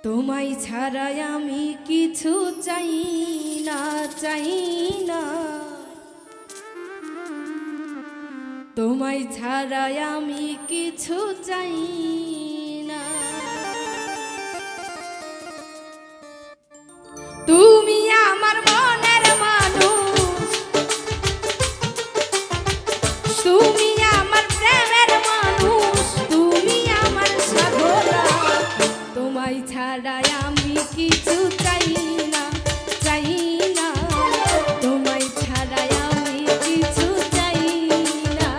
তোমায় ছাড়াই আমি কিছু চাই না, চাই না। তোমায় ছাড়াই আমি কিছু চাই না। তুমি আমার মনের মানুষ, তুমি আমার প্রেমের মানুষ, তুমি আমার সাধনা। তোমায় ছাড়াই আমি কিছু চাই না, চাই না। তোমায় ছাড়াই আমি কিছু চাই না।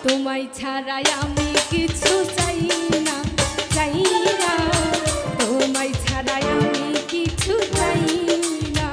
তোমায় ছাড়াই আমি কিছু চাই না, চাই না। তোমায় ছাড়াই আমি কিছু চাই না।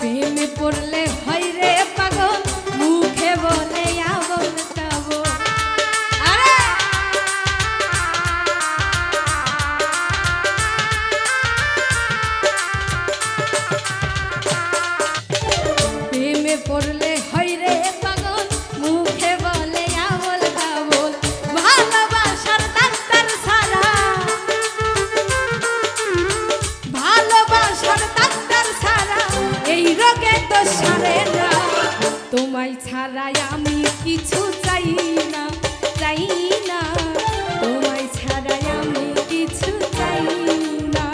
প্রেমে পড়লে হয় রে পাগল, মুখে বলে আবল তাবল। প্রেমে পড়লে হয় রে পাগল, মুখে বলে আবল তাবল। ভালোবাসার ডাক্তার ছাড়া, ভালোবাসার ডাক্তার ছাড়া এই রোগে তো সারে না। তোমায় ছাড়াই আমি কিছু চাই না, চাই না। তোমায় ছাড়াই আমি কিছু চাই না।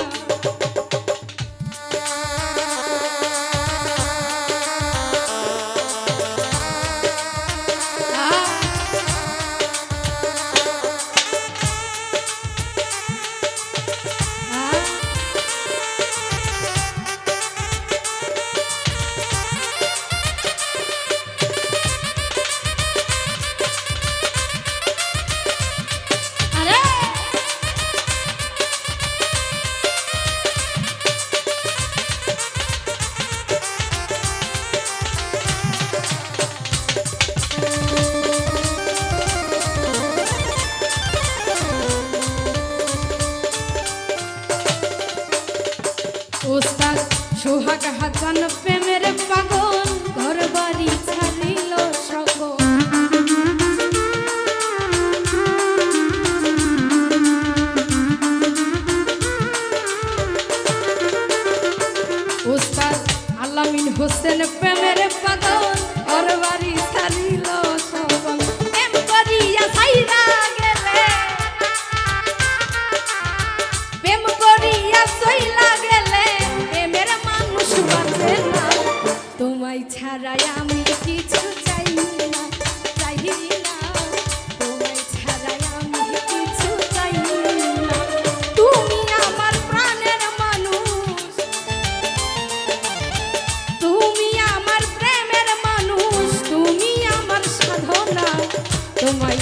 ওস্তাদ সোহাগ হাসান প্রেমের পাগল, ঘর বাড়ি ছাড়িল সকল। ওস্তাদ আলামিন হোসেন প্রেমের পাগল, ঘর বাড়ি ছাড়িল সকল। প্রেম করিয়া ছাইরা গেলে, প্রেম করিয়া চইলা গেলে প্রেমের মানুষ বাঁচে না। তোমায় ছাড়াই আমি কিছু চাই না, চাই না। তোমায় ছাড়াই আমি কিছু চাই না। তুমি আমার প্রাণের মানুষ, তুমি আমার প্রেমের মানুষ, তুমি আমার সাধনা। তোমায়